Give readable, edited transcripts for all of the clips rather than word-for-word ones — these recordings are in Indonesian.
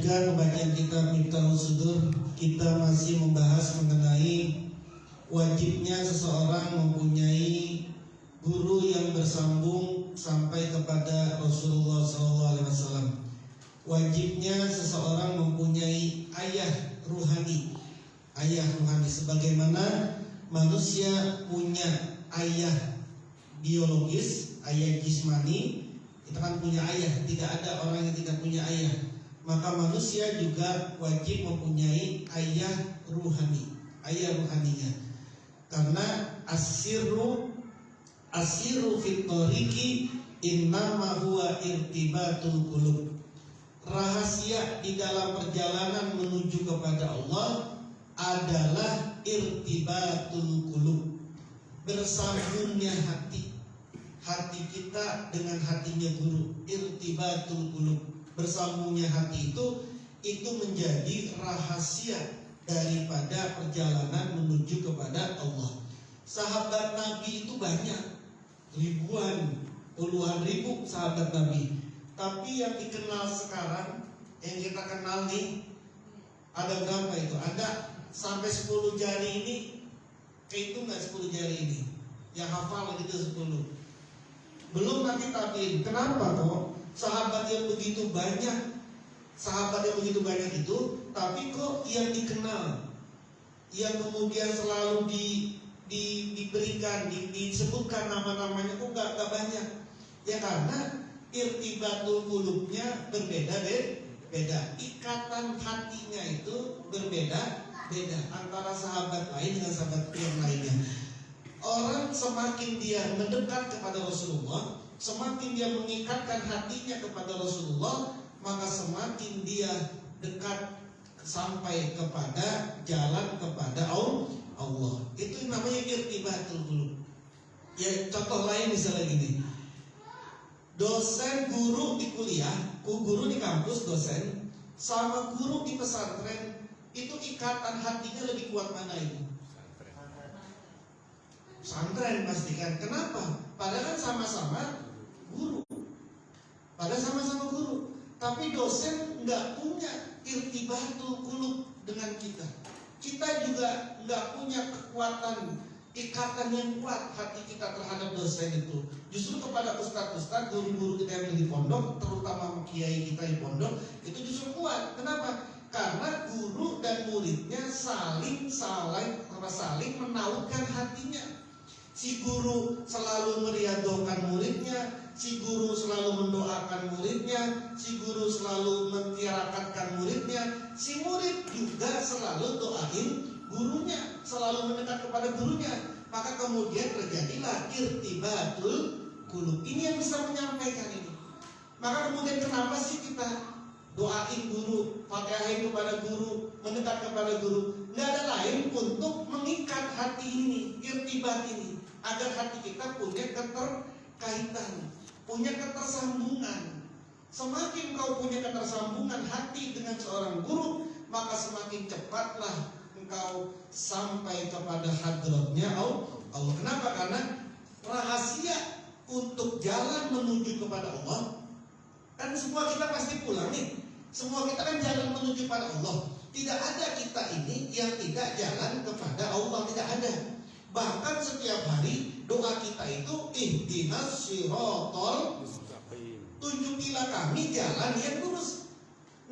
melanjutkan pembacaan kitab Miftahus Sudur, kita masih membahas mengenai wajibnya seseorang mempunyai guru yang bersambung sampai kepada Rasulullah SAW. Wajibnya seseorang mempunyai ayah ruhani. Ayah ruhani, sebagaimana manusia punya ayah biologis, ayah jismani. Kita kan punya ayah, tidak ada orang yang tidak punya ayah. Maka manusia juga wajib mempunyai ayah ruhani, ayah ruhaninya. Karena asiru fit thoriqi innama huwa irtibatul qulub. Rahasia di dalam perjalanan menuju kepada Allah adalah irtibatul qulub, bersambungnya hati. Hati kita dengan hatinya guru, irtibatul qulub, bersambungnya hati itu menjadi rahasia daripada perjalanan menuju kepada Allah. Sahabat Nabi itu banyak, ribuan, puluhan ribu sahabat Nabi. Tapi yang dikenal sekarang, yang kita kenal nih, ada berapa itu? Ada sampai 10 jari ini, kehitung nggak 10 jari ini? Yang hafal gitu 10. Belum nanti tabiin. Kenapa kok sahabat yang begitu banyak, itu, tapi kok yang dikenal, yang kemudian selalu diberikan, disebutkan nama-namanya kok gak banyak? Ya karena irtibatul qulubnya berbeda. Ikatan hatinya itu berbeda antara sahabat lain dengan sahabat yang lainnya. Orang semakin dia mendekat kepada Rasulullah, semakin dia mengikatkan hatinya kepada Rasulullah, maka semakin dia dekat sampai kepada jalan kepada Allah. Itu namanya irtibatul qulub. Ya, contoh lain misalnya gini. Dosen guru di kuliah, guru di kampus dosen, sama guru di pesantren, itu ikatan hatinya lebih kuat mana itu? Pesantren pastikan. Kenapa? Padahal sama-sama guru. Tapi dosen nggak punya irtibatul qulub dengan kita. Kita juga nggak punya kekuatan, ikatan yang kuat hati kita terhadap dosen itu. Justru kepada ustadz-ustadz, guru-guru kita yang di pondok, terutama kiai kita di pondok, itu justru kuat. Kenapa? Karena guru dan muridnya saling menautkan hatinya. Si guru selalu meriadokan muridnya, si guru selalu mendoakan muridnya, si guru selalu mentiarakan muridnya, si murid juga selalu doain gurunya, selalu mendekat kepada gurunya. Maka kemudian terjadilah irtibatul qulub. Ini yang bisa menyampaikan ini. Maka kemudian kenapa sih kita doain guru, fatihain kepada guru, mendekat kepada guru? Nggak ada lain untuk mengikat hati ini, irtibat ini, agar hati kita punya keterkaitan, punya ketersambungan. Semakin kau punya ketersambungan hati dengan seorang guru, maka semakin cepatlah engkau sampai kepada hadratnya Allah. Kenapa? Karena rahasia untuk jalan menuju kepada Allah, kan semua kita pasti pulang nih. Semua kita kan jalan menuju pada Allah. Tidak ada kita ini yang tidak jalan kepada Allah, tidak ada. Bahkan setiap hari doa kita itu ihdinas siratal mustaqim, tunjukilah kami jalan yang lurus.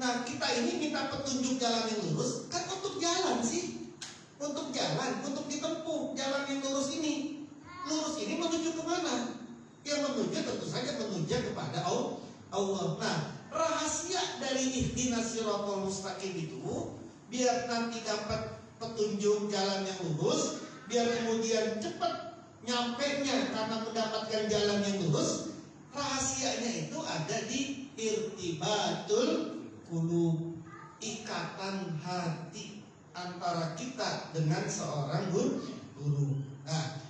Nah, kita ini minta petunjuk jalan yang lurus, kan untuk jalan sih, untuk jalan, untuk ditempuh jalan yang lurus ini. Lurus ini menuju kemana? Yang menuju tentu saja menuju kepada Allah. Nah, rahasia dari ihdinas siratal mustaqim itu, biar nanti dapat petunjuk jalan yang lurus, biar kemudian cepat nyampenya karena mendapatkan jalan yang lurus. Rahasianya itu ada di irtibatul qulub, ikatan hati antara kita dengan seorang guru. Nah,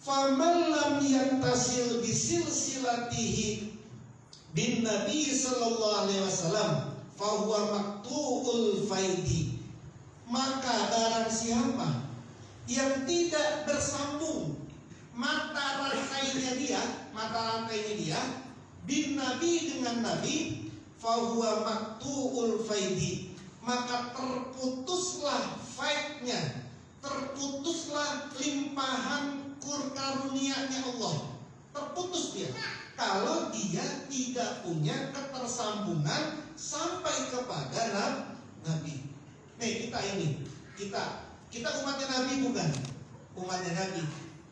faman lam yattasil bisilsilatihi bin Nabi sallallahu alaihi wasallam fahuwa maqtu'ul faidi. Maka barang siapa yang tidak bersambung mata rantainya dia bin Nabi dengan Nabi, fahuwa maqtu'ul faidi, maka terputuslah faidnya, terputuslah limpahan karunia-Nya Allah. Terputus dia kalau dia tidak punya ketersambungan sampai kepada Nabi. Nih kita umatnya Nabi bukan? Umatnya Nabi.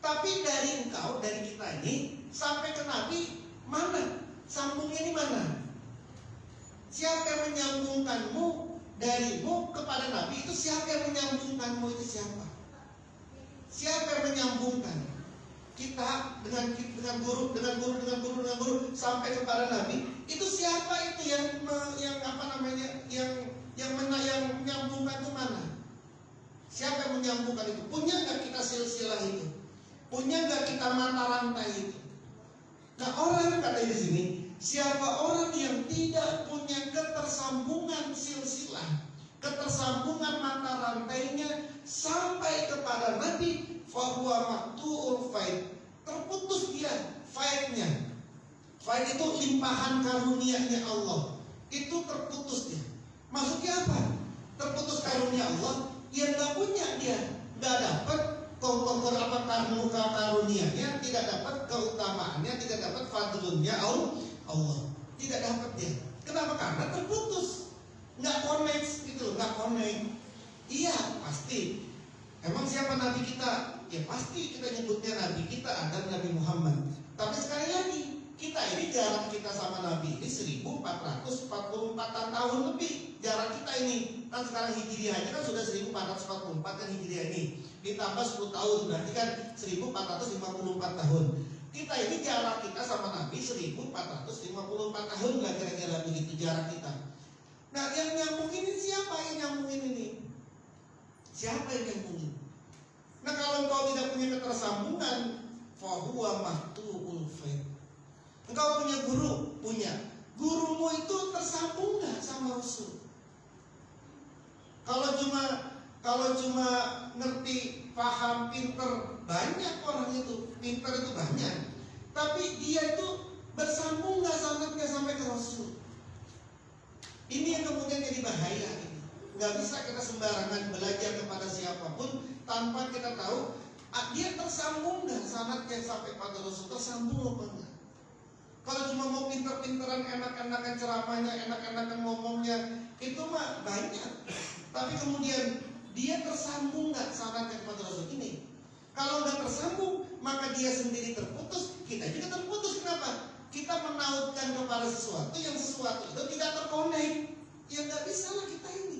Tapi dari engkau, dari kita ini sampai ke Nabi, mana? Sambungnya ini mana? Siapa yang menyambungkanmu darimu kepada Nabi? Itu siapa yang menyambungkanmu? Itu siapa? Siapa yang menyambungkan kita dengan guru sampai kepada Nabi? Itu siapa itu yang menyambungkan itu mana? Siapa yang menyambungkan itu? Punya nggak kita silsilah itu? Punya nggak kita mata rantai itu? Nah, orang kata di sini, siapa orang yang tidak punya ketersambungan silsilah, ketersambungan mata rantainya sampai kepada Nabi, fahuwa maqtu'ul faid, terputus dia faidnya. Faid itu limpahan karunia-Nya Allah, itu terputus dia. Maksudnya apa? Terputus karunia Allah, yang nggak punya dia, nggak dapat karunia-Nya, tidak dapat keutamaannya, tidak dapat fadlunnya Allah, tidak dapat dia. Kenapa? Karena terputus, nggak connect gitu, nggak connect. Iya pasti. Emang siapa Nabi kita? Ya pasti kita nyebutnya Nabi kita adalah Nabi Muhammad. Tapi sekali lagi, kita ini jarak kita sama Nabi ini 1444 tahun lebih. Jarak kita ini kan sekarang Hijriahnya kan sudah 1444 kan Hijriah ini. Ditambah 10 tahun berarti kan 1454 tahun. Kita ini jarak kita sama Nabi 1454 tahun lah kira-kira begitu jarak kita. Nah, yang nyambungin ini siapa yang nyambungin ini? Siapa yang nyambungin? Nah, kalau engkau tidak punya ketersambungan, fahuwa maqtu'ul faid. Engkau punya guru, punya. Gurumu itu tersambung nggak sama Rasul? Kalau cuma ngerti, paham, pinter, banyak orang itu, pinter itu banyak. Tapi dia itu bersambung nggak sanadnya sampai ke Rasul. Ini yang kemudian jadi bahaya ini. Nggak bisa kita sembarangan belajar kepada siapapun tanpa kita tahu dia tersambung nggak sanadnya sampai pada Rasul, tersambung apa enggak. Kalau cuma mau pinter-pinteran, enak-enakan ceramahnya, enak-enakan ngomongnya, itu mah banyak. Tapi kemudian dia tersambung nggak sanadnya kepada Rasul ini. Kalau nggak tersambung, maka dia sendiri terputus, kita juga terputus. Kenapa? Kita menautkan kepada sesuatu yang sesuatu itu tidak terkonek. Ya nggak bisa lah kita ini.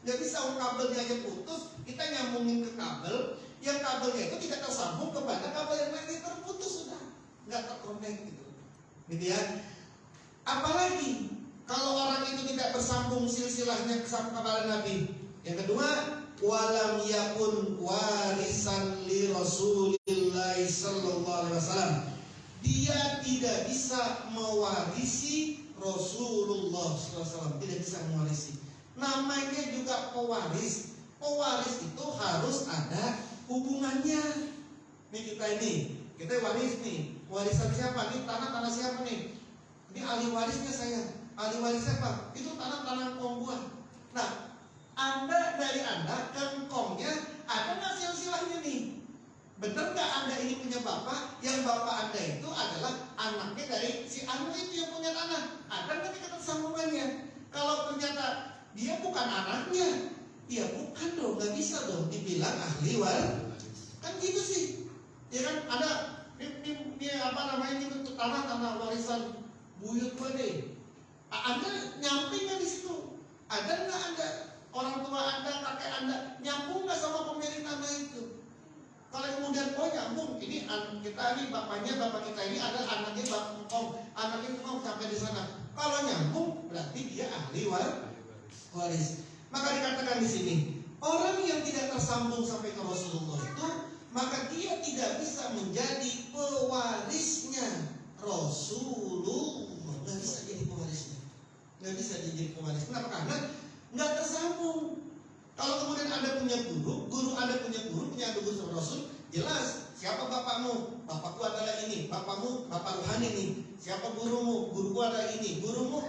Nggak bisa, kabelnya aja putus, kita nyambungin ke kabel, yang kabelnya itu tidak tersambung kepada kabel yang lain, terputus sudah, nggak terkonek gitu. Gitu ya. Apalagi kalau orang itu tidak bersambung silsilahnya kepada Nabi. Yang kedua, walam yakun warisan li Rasulillah sallallahu alaihi wasallam. Dia tidak bisa mewarisi Rasulullah sallallahu alaihi wasallam, tidak bisa mewarisi. Namanya juga pewaris. Pewaris itu harus ada hubungannya. Nih kita waris nih. Warisan siapa? Ini tanah siapa nih? Ini ahli warisnya saya. Ahli waris siapa? Itu tanah engkong gua. Nah, dari anda ke engkongnya ada nggak silsilahnya nih? Bener nggak anda ini punya bapak? Yang bapak anda itu adalah anaknya dari si anu itu yang punya tanah. Ada nggak ketersambungannya? Kalau ternyata dia bukan anaknya, ya bukan dong, nggak bisa dong dibilang ahli waris. Kan gitu sih. Ya kan ada ini apa namanya itu tanah warisan buyut gua deh. Anda nyampe nggak di situ? Ada nggak anda orang tua anda, kakek anda nyambung nggak sama pemilik tanah itu? Kalau kemudian nyambung, ini kita ini bapak kita ini adalah anaknya anaknya sampai di sana. Kalau nyambung berarti dia ahli waris. Maka dikatakan di sini orang yang tidak tersambung sampai ke Rasulullah itu, maka dia tidak bisa menjadi pewarisnya Rasulullah. Nggak bisa jadi pewarisnya. Nggak bisa jadi pewaris. Kenapa? Karena nggak tersambung. Kalau kemudian Anda punya guru Anda punya guru sama Rasul, jelas siapa bapakmu? Bapakku adalah ini, bapakmu bapak rohani nih. Siapa gurumu? Guruku ada ini. Gurumu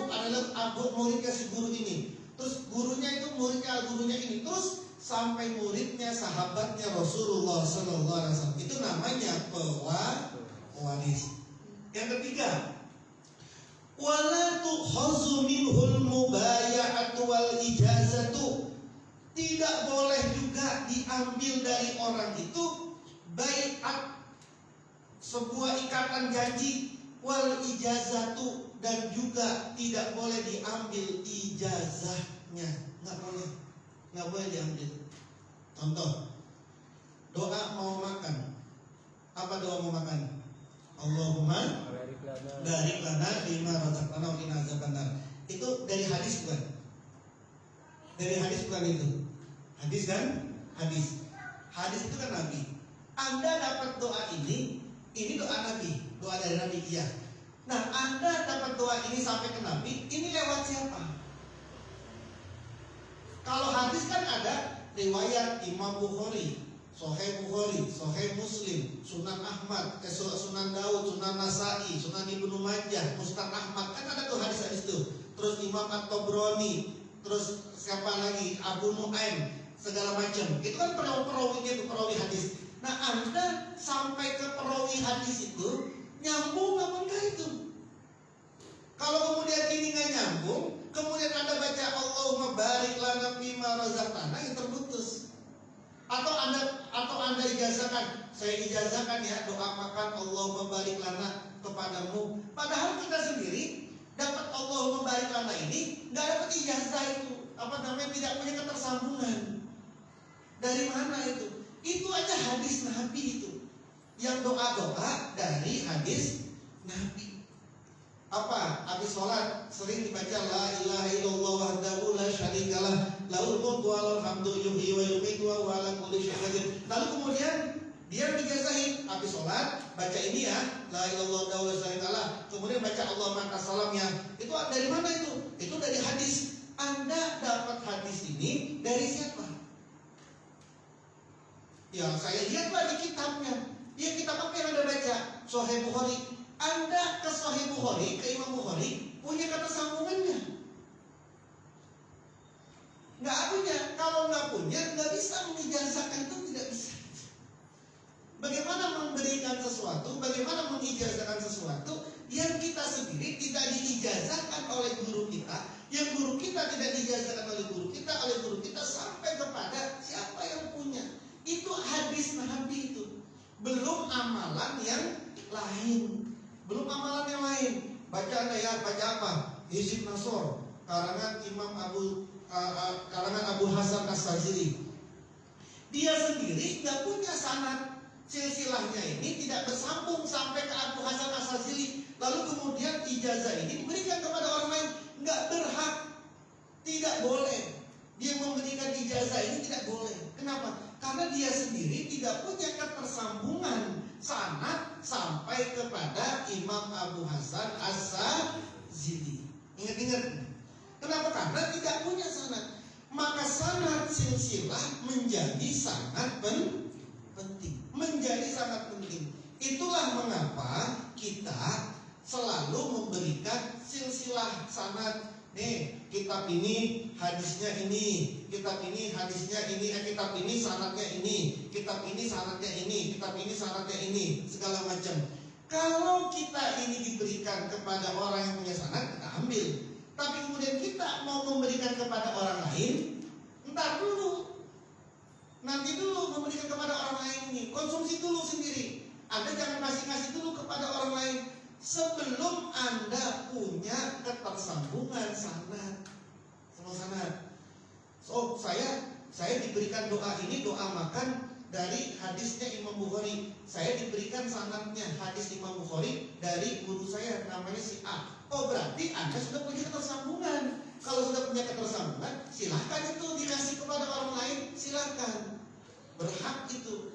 adalah muridnya si guru ini. Terus gurunya itu muridnya gurunya ini. Terus sampai muridnya sahabatnya Rasulullah Sallallahu Alaihi Wasallam. Itu namanya pewaris. Yang ketiga, wala tu'khazu minhul mubaya'atu wal ijazatu. Tidak boleh juga diambil dari orang itu baiat, sebuah ikatan janji, wal ijazatu, dan juga tidak boleh diambil ijazahnya. Nggak boleh diambil. Contoh, doa mau makan. Apa doa mau makan? Allahumma barik lana fima razaqtana wa qina azabannar. Itu dari hadis bukan? Dari hadis bukan itu? Hadis kan? Hadis itu kan Nabi. Anda dapat doa ini doa Nabi, doa dari Nabi, iya. Nah, Anda dapat doa ini sampai ke Nabi, ini lewat siapa? Kalau hadis kan ada riwayat Imam Bukhari, Sahih Bukhari, Sahih Muslim, Sunan Ahmad, Sunan Daud, Sunan Nasai, Sunan Ibnu Majah, Musnad Ahmad, kan ada tuh hadis-hadis itu. Terus Imam At-Tabrani, terus siapa lagi, Abu Nuaim, segala macam. Itu kan perawi hadis. Nah, Anda sampai ke perawi hadis itu nyambung apa enggak itu? Kalau kemudian ini nggak nyambung, kemudian Anda baca Allahumma barik lana fima razaqtana, yang terputus. Atau Anda ijazahkan, saya ijazahkan ya doa makan Allahumma barik lana kepadamu. Padahal kita sendiri dapat Allahumma barik lana ini nggak dapat ijazah itu, tidak punya ketersambungan. Dari mana itu? Itu aja hadis Nabi itu, yang doa-doa dari hadis Nabi. Apa? Habis sholat sering dibaca la ilaha illallah wahdahu la syarikalah lahul mulku wa lahul hamdu yuhyi wa yumiitu wa huwa ala kulli syai'in qadir. Lalu kemudian dia dijazahin habis sholat baca ini ya, la ilaha illallah wahdahu la syarikalah, kemudian baca Allah maka salamnya. Itu dari mana itu? Itu dari hadis. Anda dapat hadis ini dari siapa? Ya, saya lihatlah di kitabnya. Ya, kitab apa yang Anda baca? Sahih Bukhari. Anda ke Sahih Bukhari, ke Imam Bukhari, punya kata sambungannya? Nggak punya. Kalau nggak punya, nggak bisa mengijazahkan, itu tidak bisa. Bagaimana memberikan sesuatu, bagaimana mengijazahkan sesuatu yang kita sendiri tidak diijazahkan oleh guru kita, yang guru kita tidak diijazahkan oleh guru kita sampai kepada siapa yang punya. Itu hadis Nabi itu. Belum amalan yang lain. Baca Anda ya, baca apa? Hizib Nasor, karangan Abu Hasan As-Sazili. Dia sendiri nggak punya sanad, silsilahnya ini tidak bersambung sampai ke Abu Hasan As-Sazili. Lalu kemudian ijazah ini diberikan kepada orang lain, nggak berhak, tidak boleh. Dia memberikan ijazah ini tidak boleh. Kenapa? Karena dia sendiri tidak punya ketersambungan sanad sampai kepada Imam Abu Hasan As-Sazili. Ingat-ingat. Kenapa? Karena tidak punya sanad. Maka sanad silsilah menjadi sangat penting. Itulah mengapa kita selalu memberikan silsilah sanad. Nih, kitab ini hadisnya ini, kitab ini hadisnya ini, kitab ini sanadnya ini, kitab ini sanadnya ini, kitab ini sanadnya ini, segala macam. Kalau kita ini diberikan kepada orang yang punya sanad, kita ambil. Tapi kemudian kita mau memberikan kepada orang lain, entar dulu, nanti dulu memberikan kepada orang lain ini, konsumsi dulu sendiri. Anda jangan kasih dulu kepada orang lain sebelum Anda punya ketersambungan sanad. So, saya diberikan doa ini, doa makan dari hadisnya Imam Bukhari. Saya diberikan sanadnya hadis Imam Bukhari dari guru saya namanya si A. Oh, berarti Anda sudah punya ketersambungan. Kalau sudah punya ketersambungan, silahkan itu dikasih kepada orang lain, silahkan. Berhak itu.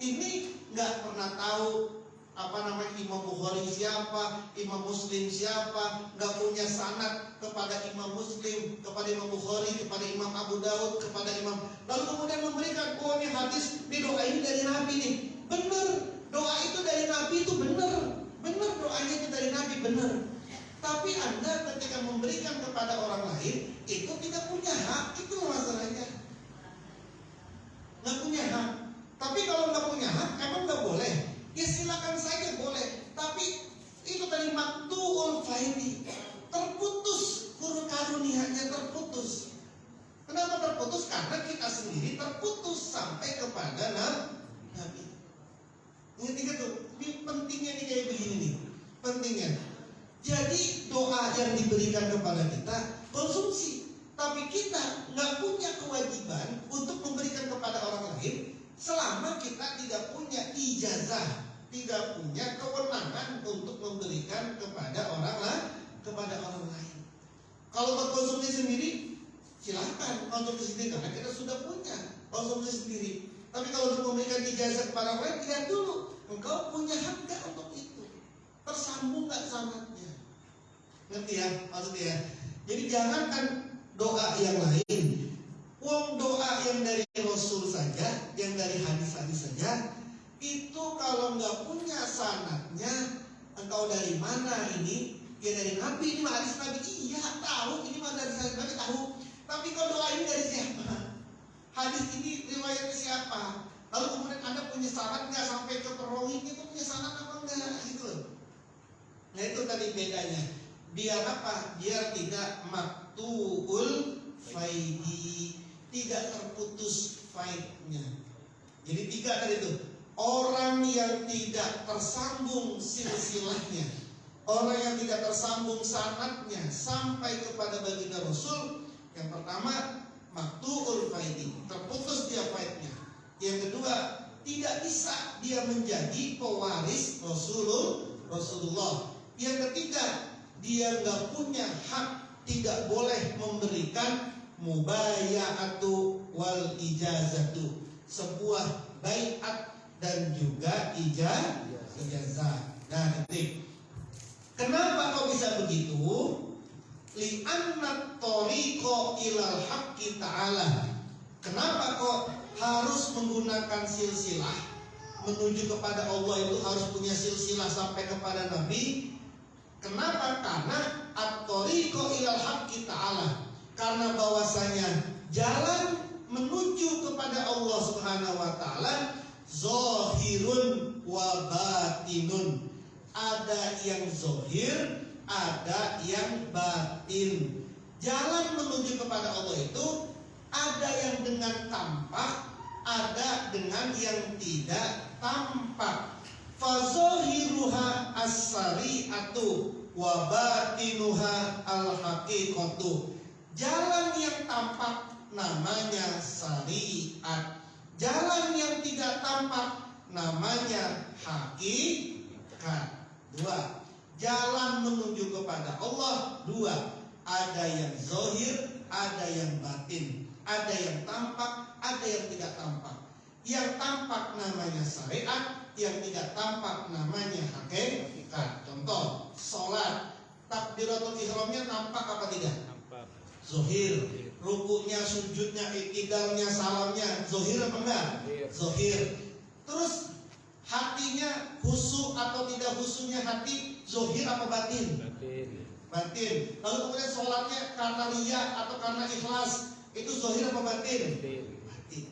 Ini nggak pernah tahu Imam Bukhari siapa, Imam Muslim siapa, nggak punya sanad kepada Imam Muslim, kepada Imam Bukhari, kepada Imam Abu Daud, kepada Imam. Lalu kemudian memberikan, oh ini hadis, ini doa ini dari Nabi nih. Benar, doa itu dari Nabi itu benar. Benar doanya itu dari Nabi, benar. Tapi Anda ketika memberikan kepada orang lain itu tidak punya hak, itu masalahnya. Nggak punya hak. Tapi kalau nggak punya hak, emang nggak boleh? Ya silakan saja boleh. Tapi itu tadi maktuul faidi, terputus karunia-nya, terputus. Kenapa terputus? Karena kita sendiri terputus sampai kepada Nabi. Ingat tuh, ini pentingnya nih kayak begini nih, pentingnya. Jadi doa yang diberikan kepada kita konsumsi, tapi kita nggak punya kewajiban untuk memberikan kepada orang lain selama kita tidak punya ijazah, tidak punya kewenangan untuk memberikan kepada orang lain. Kalau berkonsumsi sendiri, silahkan konsumsi sendiri karena kita sudah punya konsumsi sendiri. Tapi kalau untuk memberikan ijazah kepada orang lain, lihat dulu engkau punya hak nggak untuk itu, tersambung nggak sanadnya. Ngerti ya maksudnya? Jadi jangankan doa yang lain, doa yang dari Rasul saja, yang dari hadis-hadis saja, itu kalau nggak punya sanadnya, engkau dari mana ini? Ya dari Nabi, ini mah hadis Nabi. Iya tahu, ini mah dari hadis Nabi tahu. Tapi kalau doa ini dari siapa? Hadis ini riwayatnya siapa? Lalu kemudian Anda punya sanad nggak sampai ke perawinya, itu punya sanad apa enggak? Gitu. Nah itu tadi bedanya. Biar apa? Biar tidak maktuul faidi, tidak terputus faidnya. Jadi tiga tadi itu. Orang yang tidak tersambung silsilahnya, orang yang tidak tersambung sanadnya sampai kepada baginda Rasul. Yang pertama, maktuul faidi, terputus dia faidnya. Yang kedua, tidak bisa dia menjadi pewaris Rasulullah. Yang ketiga, dia nggak punya hak, tidak boleh memberikan mubaya'atu wal ijazatu, sebuah baiat dan juga ijazah. Nah, titik. Kenapa kok bisa begitu? Li'anna tariqa ilal haqqi ta'ala. Kenapa kok harus menggunakan silsilah menuju kepada Allah, itu harus punya silsilah sampai kepada Nabi? Kenapa? Karena at-tariqa ilal haqqi ta'ala, karena bahwasanya jalan menuju kepada Allah Subhanahu wa taala zahirun wa batinun. Ada yang zahir, ada yang batin. Jalan menuju kepada Allah itu ada yang dengan tampak, ada dengan yang tidak tampak. Fazahiruha as-sari'atu wa batinuha al-haqiqatu. Jalan yang tampak namanya syariat, jalan yang tidak tampak namanya hakikat. Dua, jalan menuju kepada Allah dua, ada yang zahir, ada yang batin, ada yang tampak, ada yang tidak tampak. Yang tampak namanya syariat, yang tidak tampak namanya hakikat. Contoh, sholat, takbiratul ihramnya tampak apa tidak? Tampak. Zahir. Rukuknya, sujudnya, iktidalnya, salamnya zahir apa enggak? Zahir. Terus hatinya khusyuk atau tidak khusyuknya hati zahir apa batin? Batin. Lalu kemudian sholatnya karena riya atau karena ikhlas, itu zahir apa batin? Batin.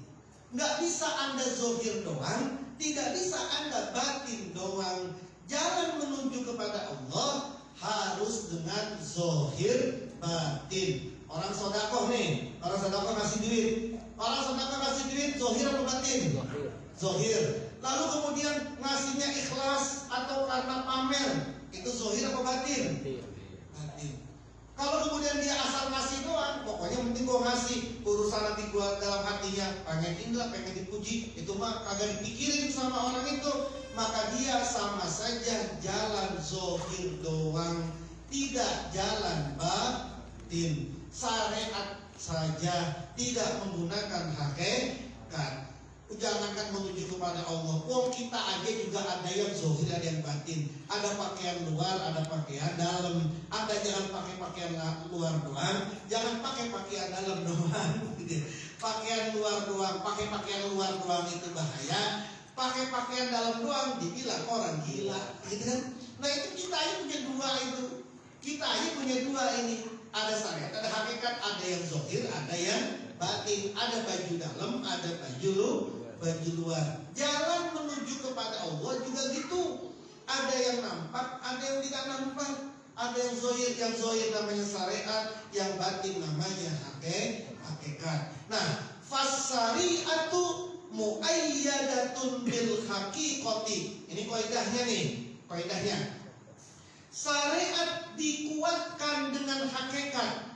Nggak bisa Anda zahir doang, tidak bisa Anda batin doang. Jalan menuju kepada Allah harus dengan zahir batin. Orang sodakoh nih, orang sodakoh ngasih duit, orang sodakoh ngasih duit zahir apa batin? Zahir. Lalu kemudian ngasihnya ikhlas atau karena pamer, itu zahir apa batin? Batin. Kalau kemudian dia asal ngasih doang, pokoknya penting gua ngasih, urusan nanti gua dalam hatinya pengen indah, pengen dipuji, itu mah kagak dipikirin sama orang itu, maka dia sama saja jalan zahir doang, tidak jalan batin. Syariat saja, tidak menggunakan hakikat. Jangankan menuju kepada Allah, wong kita aja juga ada yang zahir, ada yang batin. Ada pakaian luar, ada pakaian dalam. Ada jangan pakai pakaian luar doang, jangan pakai pakaian dalam doang. Pakaian luar doang, pakai pakaian luar doang itu bahaya. Pakai pakaian dalam doang dibilang orang gila, gitu kan? Nah itu kita ini punya dua itu. Kita ini punya dua ini. Ada syariat, ada hakikat, ada yang zahir, ada yang batin. Ada baju dalam, ada baju luar. Jalan menuju kepada Allah juga gitu. Ada yang nampak, ada yang tidak nampak. Ada yang zahir namanya syariat, yang batin namanya hakikat. Nah, fasyari'atu muayyadatun bil haqiqati. Ini kaidahnya nih, kaidahnya. Syariat dikuatkan dengan hakikat.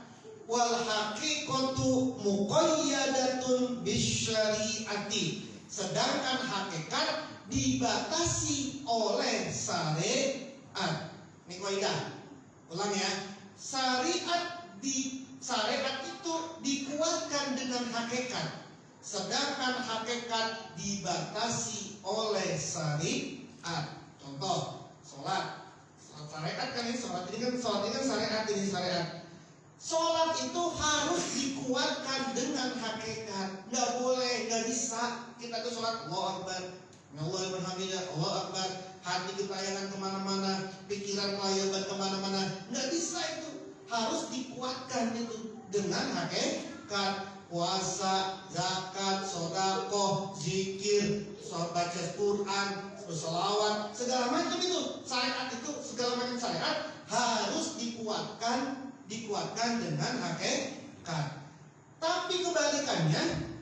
Wal haqiqatu muqayyadatun bisyari'ati. Sedangkan hakikat dibatasi oleh syariat. Ini kaidah. Ulang ya. Syariat itu dikuatkan dengan hakikat. Sedangkan hakikat dibatasi oleh syariat. Contoh, sholat. Syariat kan ini sholat ini kan syariat ini syariat. Sholat itu harus dikuatkan dengan hakikat. Nggak boleh, nggak bisa kita tuh sholat Allahu Akbar, Allahu Akbar, Allahu Akbar, hati kita yang kemana-mana, pikiran melayang kemana-mana. Nggak bisa itu. Harus dikuatkan itu dengan hakikat. Puasa, zakat, sedekah, zikir, baca Quran, berselawat, segala macam itu syariat itu, segala macam syariat harus dikuatkan dengan hakikat. Tapi kebalikannya,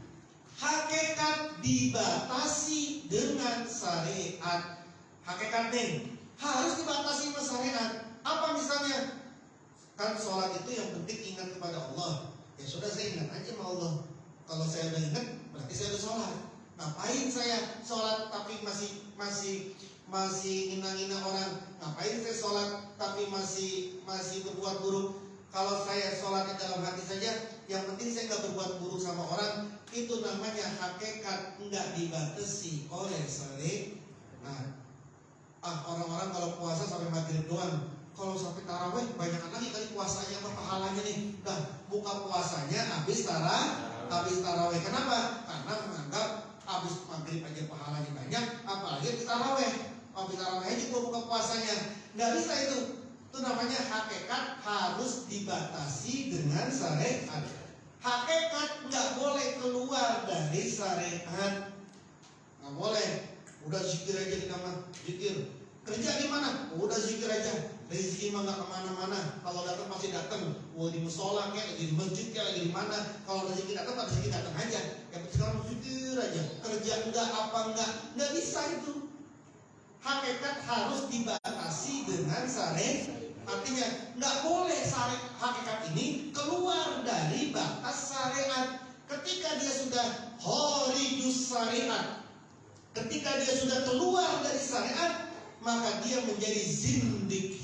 hakikat dibatasi dengan syariat. Hakikat nih harus dibatasi dengan syariat. Apa misalnya? Kan sholat itu yang penting ingat kepada Allah. Ya sudah, saya ingat aja sama Allah. Kalau saya udah ingat, berarti saya udah sholat. Ngapain saya sholat tapi masih ngina-ngina orang? Ngapain saya sholat tapi masih berbuat buruk? Kalau saya sholat di dalam hati saja, yang penting saya nggak berbuat buruk sama orang, itu namanya hakikat, nggak dibatasi oleh syariat. Nah, orang-orang kalau puasa sampai maghrib doang. Kalau sampai tarawih banyak lagi kali puasanya apa pahalanya nih. Nah, buka puasanya habis tarawih. Kenapa? Karena menganggap habis maghrib aja pahalanya banyak, apalagi habis tarawih. Habis tarawih aja buka puasanya. Nggak bisa itu. Itu namanya hakikat harus dibatasi dengan syariat. Hakikat nggak boleh keluar dari syariat. Nggak boleh. Udah zikir aja di kamar, zikir. Kerja di mana? Udah zikir aja. Rezeki mah nggak kemana-mana. Kalau datang pasti datang. Di musola kayak, lagi di masjid kayak, lagi di mana. Kalau rezeki datang aja. Yang penting sekarang zikir aja. Kerja enggak, apa nggak bisa itu. Hakikat harus dibatasi dengan syariat. Artinya nggak boleh hakikat ini keluar dari batas syariat. Ketika dia sudah horijus syariat, ketika dia sudah keluar dari syariat, maka dia menjadi zindik.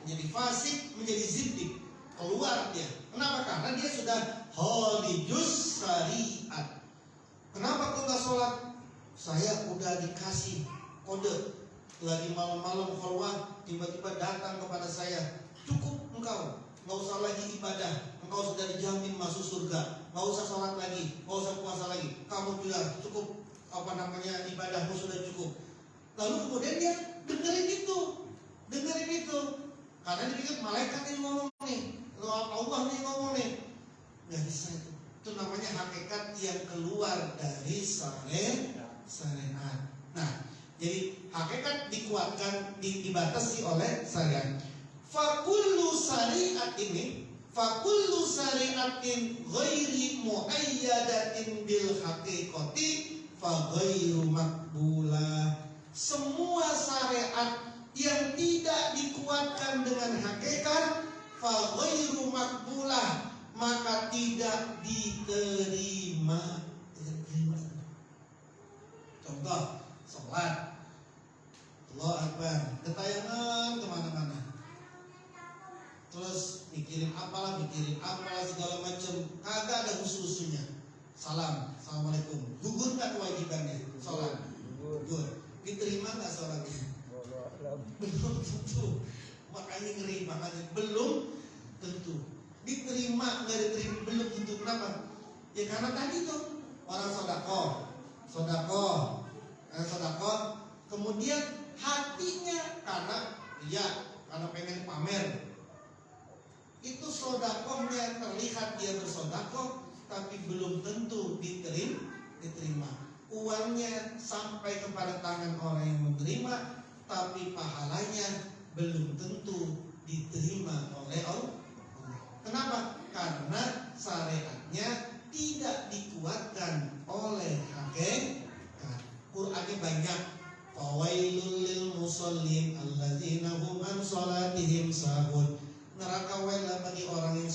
Menjadi fasik, menjadi zindik. Keluar dia. Kenapa? Karena dia sudah horijus syariat. Kenapa kok nggak sholat? Saya udah dikasih kode. Lagi malam-malam khalwah, tiba-tiba datang kepada saya, cukup engkau, nggak usah lagi ibadah, engkau sudah dijamin masuk surga, nggak usah sholat lagi, nggak usah puasa lagi, kamu juga cukup ibadahmu sudah cukup. Lalu kemudian dia dengerin itu, karena dia pikir malaikat yang ngomong nih, Allah nih ngomong nih, nggak bisa itu. Itu namanya hakikat yang keluar dari syariat. Nah, jadi hakikat dikuatkan, dibatasi oleh syariat. Fakullu syari'atin ghairi muayyadatin bil haqiqati fa ghairu makbulah. Semua syariat yang tidak dikuatkan dengan hakikat fa ghairu makbulah, maka tidak diterima. Contoh, sholat, Allahu Akbar, ketayangan kemana-mana. Terus mikirin apalah segala macam, kagak ada usul-usulnya. Assalamualaikum, gugur nggak kewajibannya sholat? Gugur. Diterima nggak sholatnya? Belum tentu. Makanya ngeri, belum tentu. Diterima nggak diterima belum tentu. Kenapa? Ya karena tadi tuh orang sodako, kemudian hatinya karena pengen pamer. Itu sodakohnya terlihat dia bersodakoh, tapi belum tentu diterima. Uangnya sampai kepada tangan orang yang menerima, tapi pahalanya belum tentu diterima oleh Allah. Kenapa? Karena syariatnya tidak dikuatkan oleh hakikat. Qur'annya banyak. Fawailul lil musallin alladzina hum an salatihim sahun. Neraka wala bagi orang yang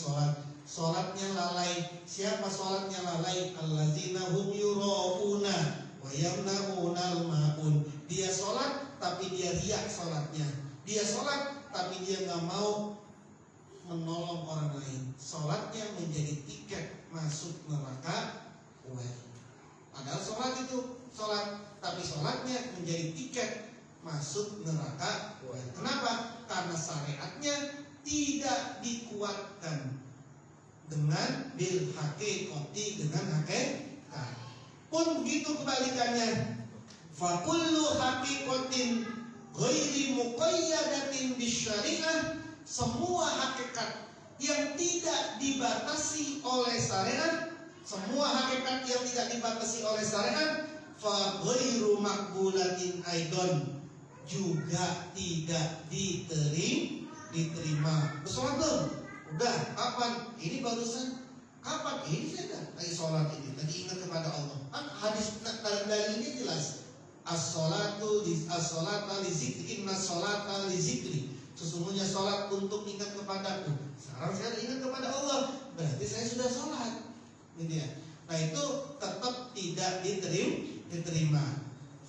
salatnya lalai. Siapa salatnya lalai? Alladzina hum yurauna wa yamnaunal maun. Dia salat tapi dia riak salatnya. Dia salat tapi dia nggak mau menolong orang lain. Salatnya menjadi tiket masuk neraka. Padahal salat itu salat, tapi salatnya menjadi tiket masuk neraka. Kenapa? Karena syariatnya tidak dikuatkan dengan bil haqiqati, dengan hakikat. Pun begitu kebalikannya. Fa kullu haqiqatin ghairi muqayyadatin bisyariah, semua hakikat yang tidak dibatasi oleh syariat, semua hakikat yang tidak dibatasi oleh syariat, fa ghairu maqbulatin aidon, juga tidak diterima. Sholat belum? Udah. Kapan? Ini barusan. Kapan? Ini saya lagi sholat ini, lagi ingat kepada Allah. Kan hadis dalilnya jelas. As-sholatu li zikri, inna sholata li zikri. Sesungguhnya sholat untuk ingat kepadaku. Sekarang saya ingat kepada Allah, berarti saya sudah sholat. Gitu ya. Nah itu tetap tidak diterima.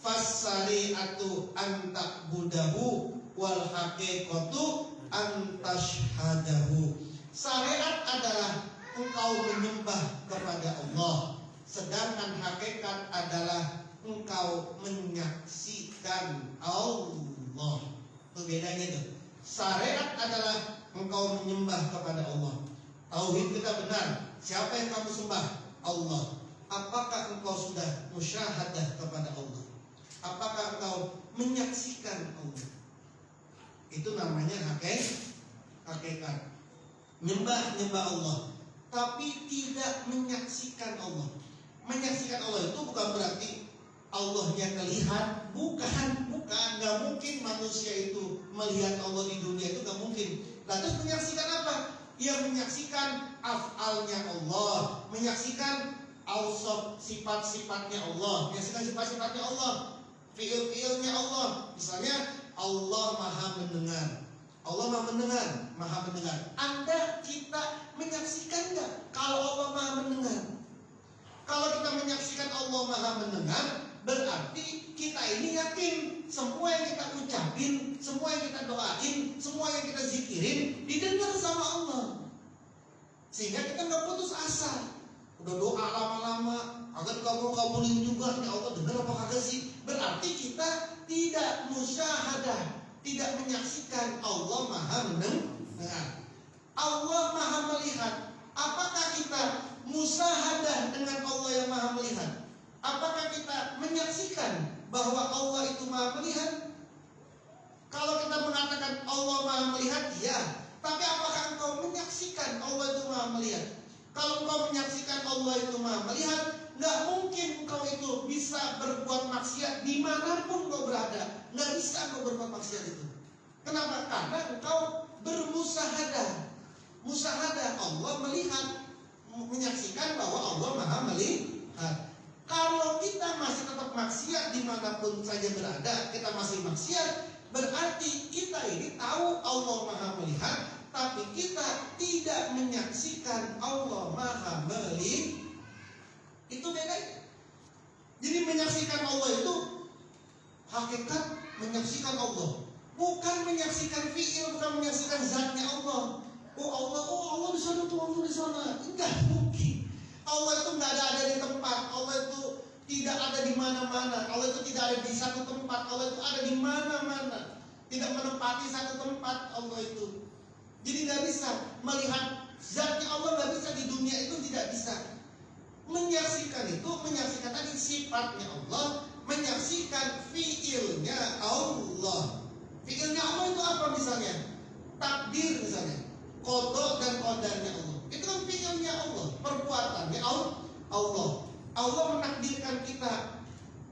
Fas-syari'atu antak budahu wal haqiqatu antashhadahu. Syariat adalah engkau menyembah kepada Allah, sedangkan hakikat adalah engkau menyaksikan Allah. Itu bedanya tuh. Syariat adalah engkau menyembah kepada Allah. Tauhid kita benar. Siapa yang kamu sembah? Allah. Apakah engkau sudah musyahadah kepada Allah? Apakah engkau menyaksikan Allah? Itu namanya hakikat. Nyembah Allah, tapi tidak menyaksikan Allah. Menyaksikan Allah itu bukan berarti Allahnya terlihat, bukan, nggak mungkin manusia itu melihat Allah di dunia, itu nggak mungkin. Lalu menyaksikan apa? Ia menyaksikan af'alnya Allah, menyaksikan awsaf sifat-sifatnya Allah, menyaksikan sifat-sifatnya Allah, fi'il-fi'ilnya Allah. Misalnya Allah maha mendengar. Allah maha mendengar, maha mendengar. Anda, kita menyaksikan nggak kalau Allah maha mendengar? Kalau kita menyaksikan Allah maha mendengar, berarti kita ini yakin semua yang kita ucapin, semua yang kita doain, semua yang kita zikirin didengar sama Allah. Sehingga kita nggak putus asa. Udah doa lama-lama, agak dikabulin juga, ya Allah dengar apa kagak sih? Berarti kita tidak musyahadah, tidak menyaksikan Allah maha mendengar. Allah maha melihat. Apakah kita musyahadah dengan Allah yang maha melihat? Apakah kita menyaksikan bahwa Allah itu maha melihat? Kalau kita mengatakan Allah maha melihat, ya. Tapi apakah engkau menyaksikan Allah itu maha melihat? Kalau engkau menyaksikan Allah itu maha melihat, nggak mungkin engkau itu bisa berbuat maksiat dimanapun engkau berada. Nggak bisa engkau berbuat maksiat itu. Kenapa? Karena engkau bermusahadah. Musahadah, Allah melihat, menyaksikan bahwa Allah maha melihat. Kalau kita masih tetap maksiat dimanapun saja berada, kita masih maksiat, berarti kita ini tahu Allah maha melihat, tapi kita tidak menyaksikan Allah maha melihat. Itu bedanya. Jadi menyaksikan Allah itu hakikat menyaksikan Allah, bukan menyaksikan fi'il, bukan menyaksikan zatnya Allah. Allah di sana tuh, Allah di sana. Enggak mungkin. Allah itu nggak ada di tempat. Allah itu tidak ada di mana-mana. Allah itu tidak ada di satu tempat. Allah itu ada di mana-mana. Tidak menempati satu tempat Allah itu. Jadi nggak bisa melihat zatnya Allah, nggak bisa di dunia itu, tidak bisa. Menyaksikan itu menyaksikan tadi sifatnya Allah, menyaksikan fiilnya Allah. Fiilnya Allah itu apa misalnya? Takdir misalnya, qada dan qadarnya Allah. Itu kan fiilnya Allah, perbuatannya Allah. Allah menakdirkan kita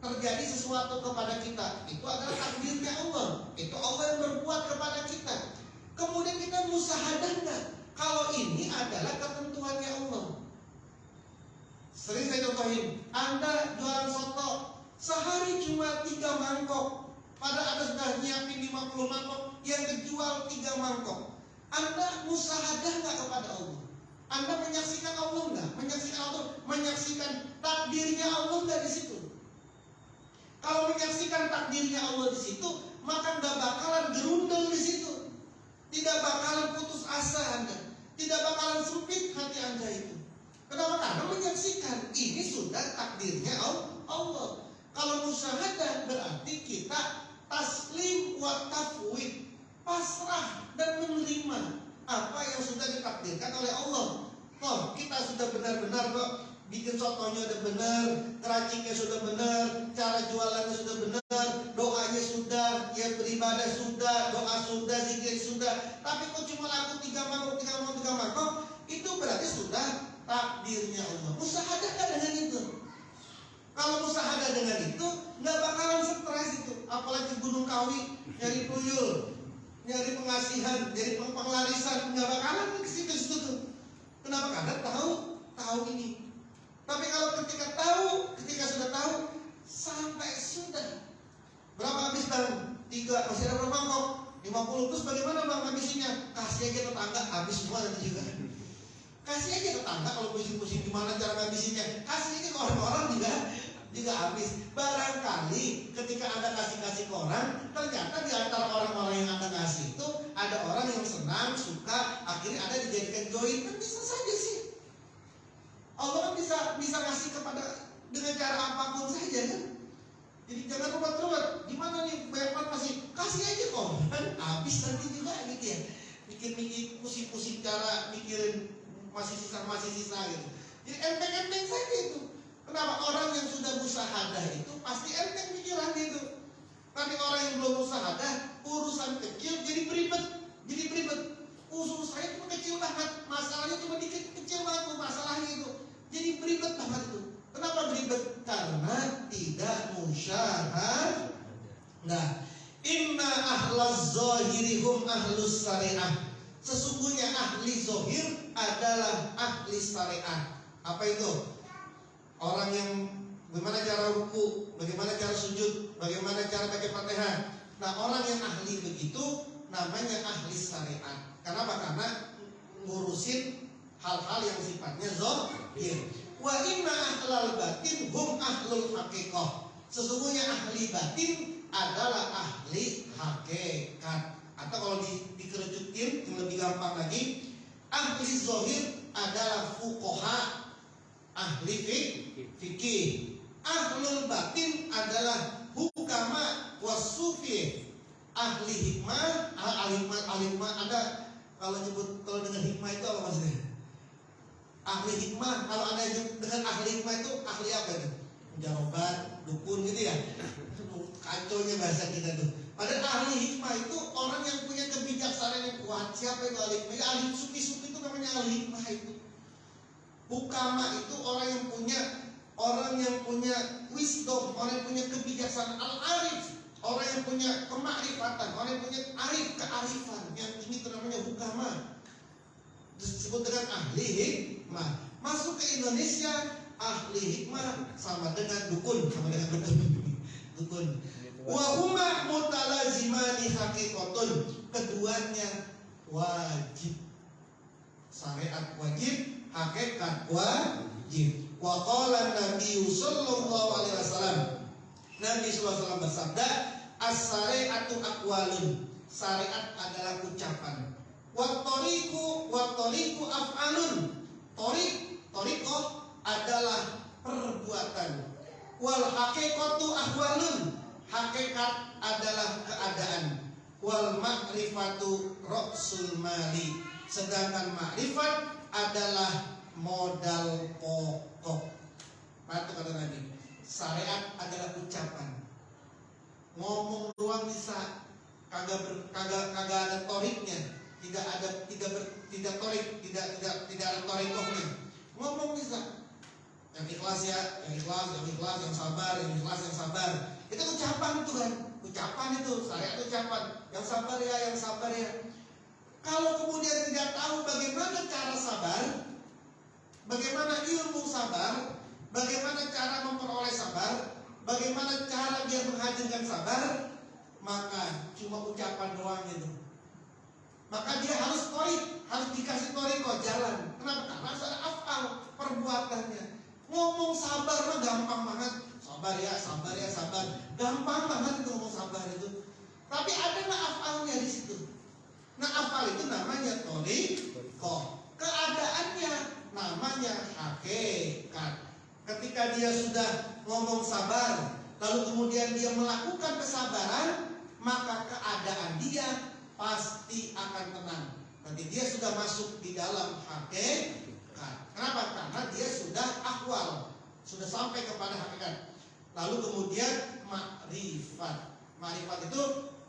terjadi sesuatu kepada kita, itu adalah takdirnya Allah. Itu Allah yang berbuat kepada kita. Kemudian kita musyahadah enggak? Kalau ini adalah ketentuannya Allah. Sering saya contohin, Anda jualan soto, sehari cuma 3 mangkok, pada Anda sudah nyiapin 50 mangkok, yang kejual 3 mangkok. Anda musyahadah enggak kepada Allah? Anda menyaksikan Allah enggak? Menyaksikan Allah, menyaksikan takdirnya Allah enggak di situ? Kalau menyaksikan takdirnya Allah di situ, maka nggak bakalan gerundel di situ. Tidak bakalan putus asa Anda, tidak bakalan sempit hati Anda itu. Kenapa? Karena menyaksikan ini sudah takdirnya Allah. Kalau musyahadah berarti kita taslim wa tafwid, pasrah dan menerima apa yang sudah ditakdirkan oleh Allah. Toh kita sudah benar-benar kok bikin sotonya udah benar, keraciknya sudah benar, cara jualannya sudah benar, doanya sudah, ya beribadah sudah, doa sudah, zikir sudah. Tapi kok cuma laku 3 mangkok, itu berarti sudah takdirnya Allah. Musyahadah kan dengan itu. Kalau musyahadah dengan itu, nggak bakalan stres itu. Apalagi Gunung Kawi, nyari tuyul, nyari pengasihan, nyari penglarisan, nggak bakalan ke situ tuh. Kenapa? Karena tahu ini. Tapi kalau ketika sudah tahu, sampai sudah. Berapa habis bang? 3, masih ada berapa mangkok? 50. Terus bagaimana bang habisinya? Kasih aja tetangga, habis semua nanti juga. Kasih aja tetangga, kalau pusing-pusing gimana cara habisinya. Kasih aja ke orang-orang juga habis. Barangkali ketika Anda kasih ke orang, ternyata di antara orang-orang yang Anda kasih itu ada orang yang senang, suka, akhirnya Anda dijadikan join. Kan bisa saja sih. Allah kan bisa ngasih kepada dengan cara apapun saja kan. Jadi jangan ruwet-ruwet. Gimana nih banyak banget masih kasih aja kok kan habis nanti juga gitu ya. Mikir-mikir pusing-pusing cara mikirin masih sisa gitu. Jadi enteng-enteng saja itu. Kenapa? Orang yang sudah musyahadah itu pasti enteng pikiran itu. Tapi orang yang belum musyahadah, urusan kecil jadi beribet. Usul saya cuma kecil banget, masalahnya cuma dikit kecil banget masalahnya itu. Jadi beribet banget itu. Kenapa beribet? Karena tidak musyahadah. Nah, inna ahlaz zahiri hum ahlus syariah. Sesungguhnya ahli zahir adalah ahli syariah. Apa itu? Orang yang bagaimana cara ruku, bagaimana cara sujud, bagaimana cara baca Fatihah. Nah, orang yang ahli begitu namanya ahli syariat. Kenapa? Karena ngurusin hal-hal yang sifatnya zahir. Wa inna ahlal batin hum ahlul haqiqah. Sesungguhnya ahli batin adalah ahli hakikat. Atau kalau dikerucutin yang lebih gampang lagi, ahli zahir adalah fuqaha, ahli fikih. Ahlul batin adalah hukama wasufi. Ahli hikmah, ahli hikmah ada. Kalau dengan hikmah itu apa maksudnya? Ahli hikmah, kalau ada dengan ahli hikmah itu ahli apa itu? Jawaban, dukun gitu ya. Kacaunya bahasa kita tuh. Padahal ahli hikmah itu orang yang punya kebijaksanaan yang kuat. Siapa itu ahli hikmah? Ya, ahli sufi-sufi itu namanya ahli hikmah itu. Hukama itu orang yang punya wisdom, orang yang punya kebijaksanaan. Al-arif, orang yang punya kemakrifatan, orang yang punya kearifan. Yang ini itu namanya hukama. Disebut dengan ahli hikmah. Masuk ke Indonesia, ahli hikmah sama dengan dukun. Dukun. Wa huma mutalazimani haqiqatun. Keduanya wajib. Syariat wajib, hakikat wajib. Wa qala Nabi sallallahu alaihi wasallam. Nabi sallallahu alaihi wasallam bersabda, as-syari'atu aqwalun. Syariat adalah ucapan. Wa tariqu af'alun. Tariqah adalah perbuatan. Wal haqiqatu ahwalun. Hakikat adalah keadaan. Wal ma'rifatu ra'sul mali. Sedangkan ma'rifat adalah modal pokok. Itu kata Nabi. syariat adalah ucapan. Ngomong doang bisa, kagak ada toriknya, tidak ada torikohnya. Ngomong bisa, yang ikhlas ya, yang ikhlas, yang sabar, yang sabar. Itu ucapan itu kan, ucapan itu, syariat ucapan. Yang sabar ya. Kalau kemudian tidak tahu bagaimana cara sabar, bagaimana ilmu sabar, bagaimana cara memperoleh sabar, bagaimana cara dia menghadirkan sabar, maka cuma ucapan doang itu. Maka dia harus dikasih toriko jalan. Kenapa? Karena harus ada afal perbuatannya. Ngomong sabar mah gampang banget. Sabar. Gampang banget itu ngomong sabar itu. Tapi ada nggak afalnya di situ? Nah, afal itu namanya toriko. Keadaannya namanya hakikat. Ketika dia sudah ngomong sabar, lalu kemudian dia melakukan kesabaran, maka keadaan dia pasti akan tenang. Nanti dia sudah masuk di dalam hakikat. Kenapa? Karena dia sudah akwal, sudah sampai kepada hakikat. Lalu kemudian makrifat. Makrifat itu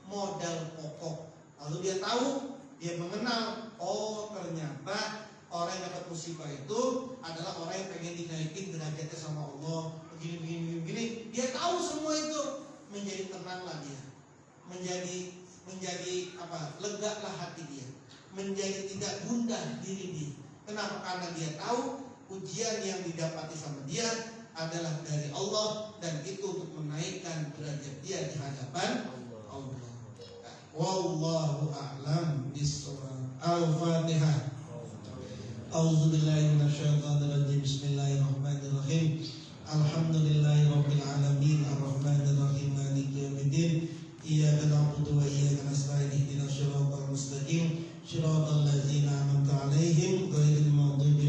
modal pokok. Lalu dia tahu, dia mengenal, oh ternyata orang yang dapat musibah itu adalah orang yang pengen dinaikin derajatnya sama Allah. Begini. Dia tahu semua itu, menjadi tenanglah dia. Menjadi legalah hati dia. Menjadi tidak gundah diri dia. Kenapa? Karena dia tahu ujian yang didapati sama dia adalah dari Allah, dan itu untuk menaikkan derajat dia di hadapan Allah. Wallahu a'lam bishawab. Al-Fatihah. A'udzubillahi minasyaitonirrajim. Bismillahirrahmanirrahim. Alhamdulillahirabbil alamin arrahmanir rahim maliki yaumiddin. Iyyaka na'budu wa iyyaka nasta'in ihdinas siratal mustaqim. Shiratal ladzina an'amta 'alaihim ghairil maghdubi